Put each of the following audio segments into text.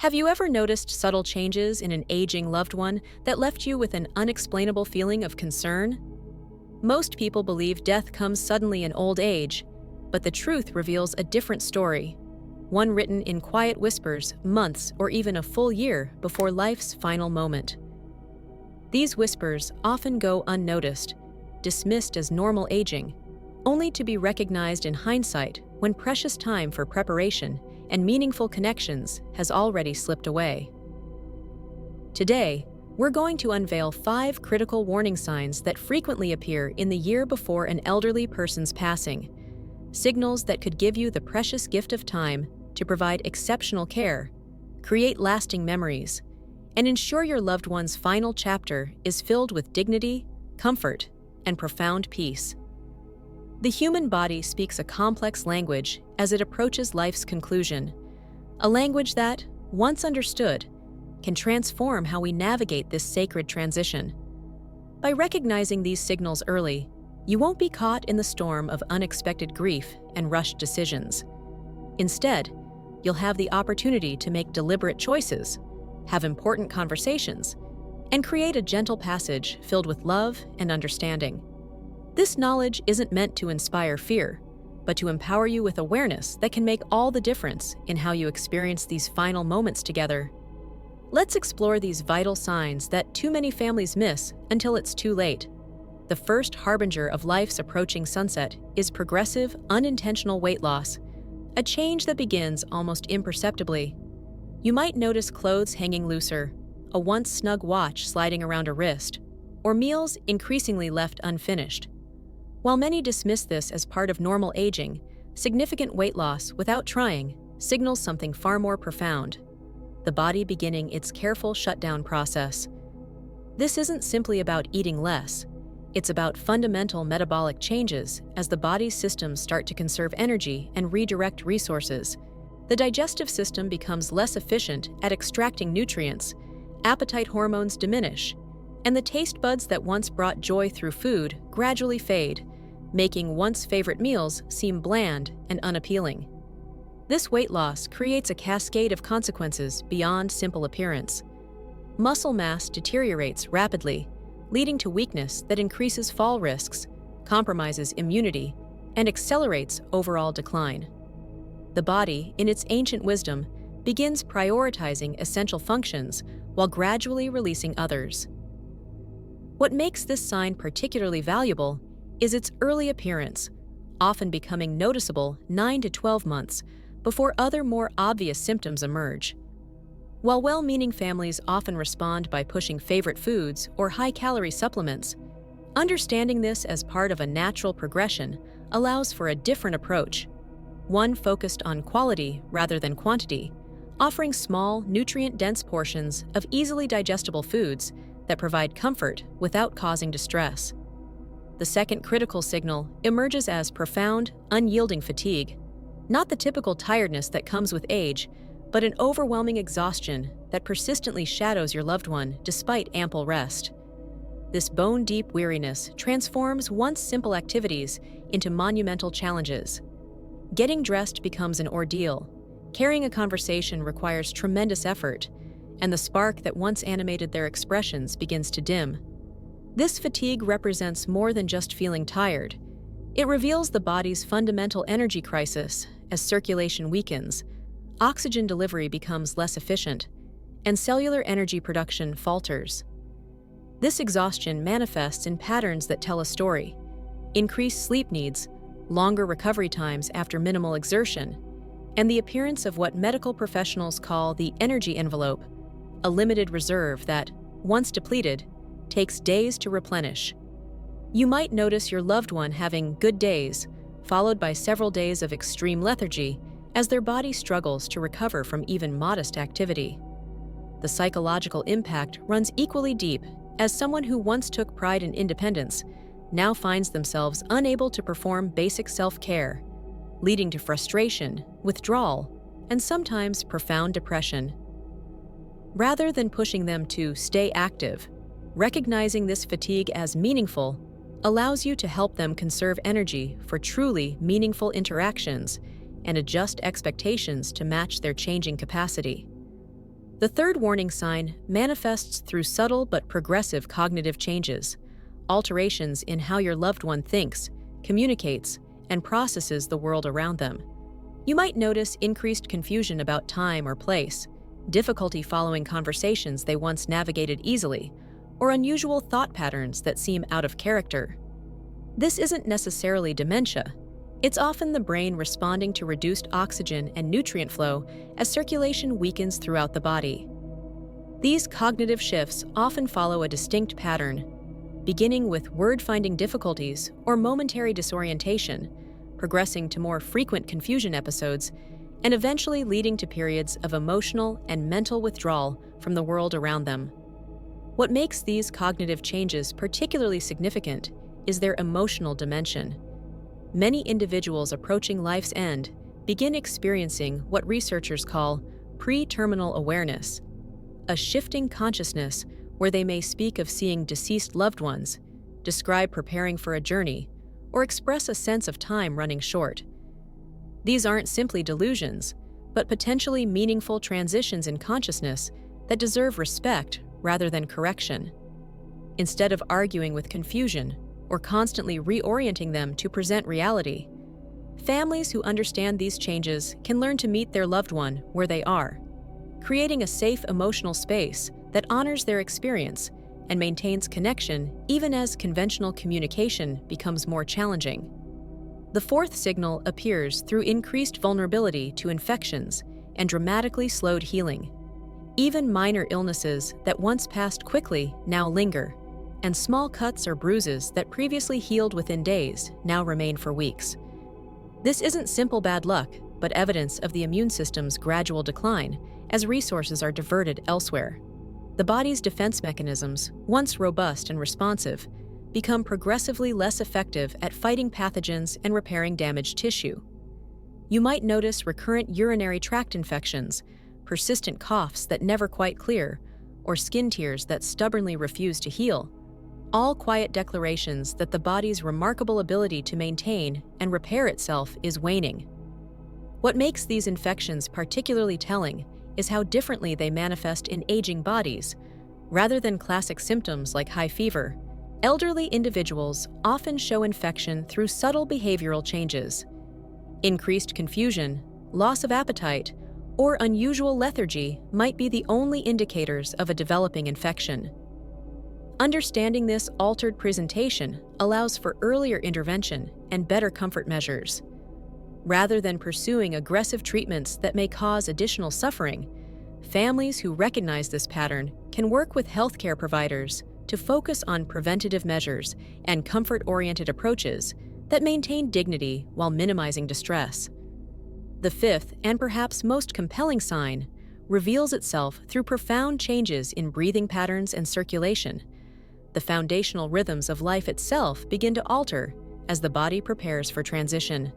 Have you ever noticed subtle changes in an aging loved one that left you with an unexplainable feeling of concern? Most people believe death comes suddenly in old age, but the truth reveals a different story, one written in quiet whispers, months or even a full year before life's final moment. These whispers often go unnoticed, dismissed as normal aging, only to be recognized in hindsight when precious time for preparation and meaningful connections has already slipped away. Today, we're going to unveil 5 critical warning signs that frequently appear in the year before an elderly person's passing, signals that could give you the precious gift of time to provide exceptional care, create lasting memories, and ensure your loved one's final chapter is filled with dignity, comfort, and profound peace. The human body speaks a complex language as it approaches life's conclusion, a language that, once understood, can transform how we navigate this sacred transition. By recognizing these signals early, you won't be caught in the storm of unexpected grief and rushed decisions. Instead, you'll have the opportunity to make deliberate choices, have important conversations, and create a gentle passage filled with love and understanding. This knowledge isn't meant to inspire fear, but to empower you with awareness that can make all the difference in how you experience these final moments together. Let's explore these vital signs that too many families miss until it's too late. The first harbinger of life's approaching sunset is progressive, unintentional weight loss, a change that begins almost imperceptibly. You might notice clothes hanging looser, a once snug watch sliding around a wrist, or meals increasingly left unfinished. While many dismiss this as part of normal aging, significant weight loss without trying signals something far more profound: the body beginning its careful shutdown process. This isn't simply about eating less. It's about fundamental metabolic changes as the body's systems start to conserve energy and redirect resources. The digestive system becomes less efficient at extracting nutrients, appetite hormones diminish, and the taste buds that once brought joy through food gradually fade, making once favorite meals seem bland and unappealing. This weight loss creates a cascade of consequences beyond simple appearance. Muscle mass deteriorates rapidly, leading to weakness that increases fall risks, compromises immunity, and accelerates overall decline. The body, in its ancient wisdom, begins prioritizing essential functions while gradually releasing others. What makes this sign particularly valuable is its early appearance, often becoming noticeable 9 to 12 months before other more obvious symptoms emerge. While well-meaning families often respond by pushing favorite foods or high-calorie supplements, understanding this as part of a natural progression allows for a different approach, one focused on quality rather than quantity, offering small, nutrient-dense portions of easily digestible foods that provide comfort without causing distress. The second critical signal emerges as profound, unyielding fatigue, not the typical tiredness that comes with age, but an overwhelming exhaustion that persistently shadows your loved one despite ample rest. This bone-deep weariness transforms once simple activities into monumental challenges. Getting dressed becomes an ordeal, carrying a conversation requires tremendous effort, and the spark that once animated their expressions begins to dim. This fatigue represents more than just feeling tired. It reveals the body's fundamental energy crisis as circulation weakens, oxygen delivery becomes less efficient, and cellular energy production falters. This exhaustion manifests in patterns that tell a story: increased sleep needs, longer recovery times after minimal exertion, and the appearance of what medical professionals call the energy envelope, a limited reserve that, once depleted, takes days to replenish. You might notice your loved one having good days, followed by several days of extreme lethargy as their body struggles to recover from even modest activity. The psychological impact runs equally deep, as someone who once took pride in independence now finds themselves unable to perform basic self-care, leading to frustration, withdrawal, and sometimes profound depression. Rather than pushing them to stay active, recognizing this fatigue as meaningful allows you to help them conserve energy for truly meaningful interactions and adjust expectations to match their changing capacity. The third warning sign manifests through subtle but progressive cognitive changes, alterations in how your loved one thinks, communicates, and processes the world around them. You might notice increased confusion about time or place, difficulty following conversations they once navigated easily, or unusual thought patterns that seem out of character. This isn't necessarily dementia. It's often the brain responding to reduced oxygen and nutrient flow as circulation weakens throughout the body. These cognitive shifts often follow a distinct pattern, beginning with word-finding difficulties or momentary disorientation, progressing to more frequent confusion episodes, and eventually leading to periods of emotional and mental withdrawal from the world around them. What makes these cognitive changes particularly significant is their emotional dimension. Many individuals approaching life's end begin experiencing what researchers call pre-terminal awareness, a shifting consciousness where they may speak of seeing deceased loved ones, describe preparing for a journey, or express a sense of time running short. These aren't simply delusions, but potentially meaningful transitions in consciousness that deserve respect rather than correction. Instead of arguing with confusion or constantly reorienting them to present reality, families who understand these changes can learn to meet their loved one where they are, creating a safe emotional space that honors their experience and maintains connection even as conventional communication becomes more challenging. The fourth signal appears through increased vulnerability to infections and dramatically slowed healing. Even minor illnesses that once passed quickly now linger, and small cuts or bruises that previously healed within days now remain for weeks. This isn't simple bad luck, but evidence of the immune system's gradual decline as resources are diverted elsewhere. The body's defense mechanisms, once robust and responsive, become progressively less effective at fighting pathogens and repairing damaged tissue. You might notice recurrent urinary tract infections, persistent coughs that never quite clear, or skin tears that stubbornly refuse to heal, all quiet declarations that the body's remarkable ability to maintain and repair itself is waning. What makes these infections particularly telling is how differently they manifest in aging bodies. Rather than classic symptoms like high fever, elderly individuals often show infection through subtle behavioral changes. Increased confusion, loss of appetite, or unusual lethargy might be the only indicators of a developing infection. Understanding this altered presentation allows for earlier intervention and better comfort measures. Rather than pursuing aggressive treatments that may cause additional suffering, families who recognize this pattern can work with healthcare providers to focus on preventative measures and comfort-oriented approaches that maintain dignity while minimizing distress. The fifth, and perhaps most compelling sign, reveals itself through profound changes in breathing patterns and circulation. The foundational rhythms of life itself begin to alter as the body prepares for transition.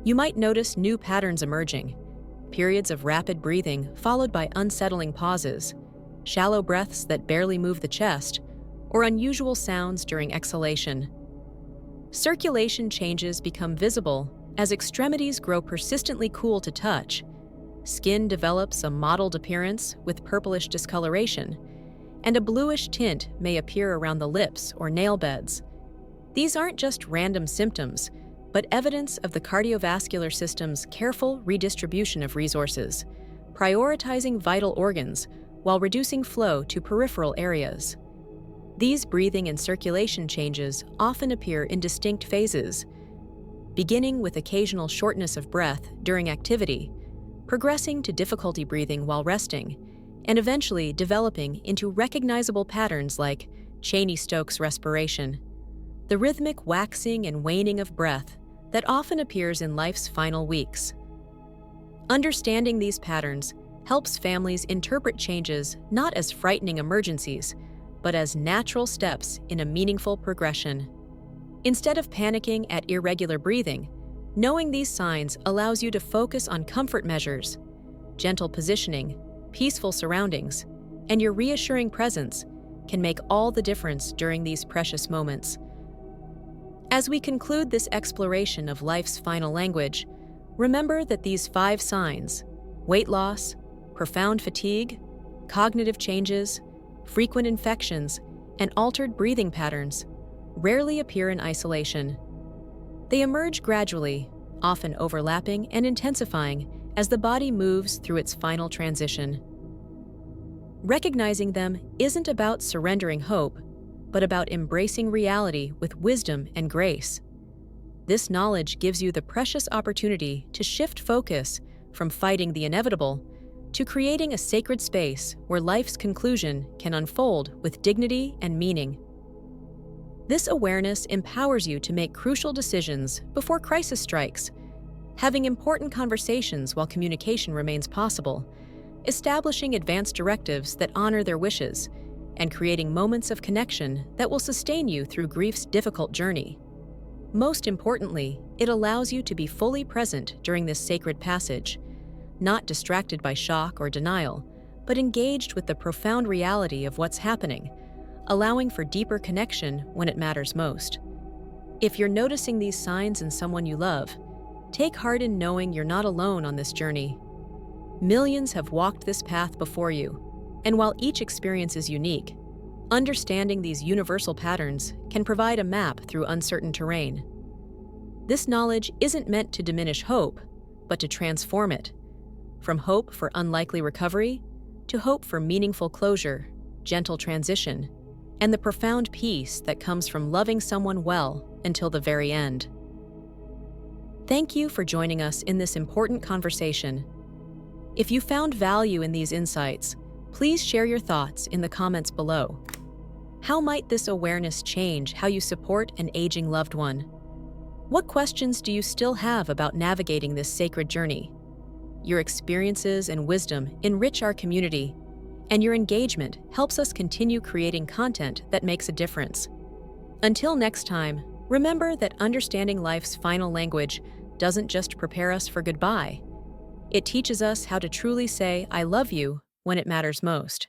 You might notice new patterns emerging, periods of rapid breathing followed by unsettling pauses, shallow breaths that barely move the chest, or unusual sounds during exhalation. Circulation changes become visible as extremities grow persistently cool to touch, skin develops a mottled appearance with purplish discoloration, and a bluish tint may appear around the lips or nail beds. These aren't just random symptoms, but evidence of the cardiovascular system's careful redistribution of resources, prioritizing vital organs while reducing flow to peripheral areas. These breathing and circulation changes often appear in distinct phases, beginning with occasional shortness of breath during activity, progressing to difficulty breathing while resting, and eventually developing into recognizable patterns like Cheney-Stokes respiration, the rhythmic waxing and waning of breath that often appears in life's final weeks. Understanding these patterns helps families interpret changes not as frightening emergencies, but as natural steps in a meaningful progression. Instead of panicking at irregular breathing, knowing these signs allows you to focus on comfort measures, gentle positioning, peaceful surroundings, and your reassuring presence can make all the difference during these precious moments. As we conclude this exploration of life's final language, remember that these 5 signs — weight loss, profound fatigue, cognitive changes, frequent infections, and altered breathing patterns rarely appear in isolation. They emerge gradually, often overlapping and intensifying as the body moves through its final transition. Recognizing them isn't about surrendering hope, but about embracing reality with wisdom and grace. This knowledge gives you the precious opportunity to shift focus from fighting the inevitable to creating a sacred space where life's conclusion can unfold with dignity and meaning. This awareness empowers you to make crucial decisions before crisis strikes, having important conversations while communication remains possible, establishing advanced directives that honor their wishes, and creating moments of connection that will sustain you through grief's difficult journey. Most importantly, it allows you to be fully present during this sacred passage, not distracted by shock or denial, but engaged with the profound reality of what's happening, allowing for deeper connection when it matters most. If you're noticing these signs in someone you love, take heart in knowing you're not alone on this journey. Millions have walked this path before you, and while each experience is unique, understanding these universal patterns can provide a map through uncertain terrain. This knowledge isn't meant to diminish hope, but to transform it, from hope for unlikely recovery to hope for meaningful closure, gentle transition, and the profound peace that comes from loving someone well until the very end. Thank you for joining us in this important conversation. If you found value in these insights, please share your thoughts in the comments below. How might this awareness change how you support an aging loved one? What questions do you still have about navigating this sacred journey? Your experiences and wisdom enrich our community, and your engagement helps us continue creating content that makes a difference. Until next time, remember that understanding life's final language doesn't just prepare us for goodbye. It teaches us how to truly say, "I love you," when it matters most.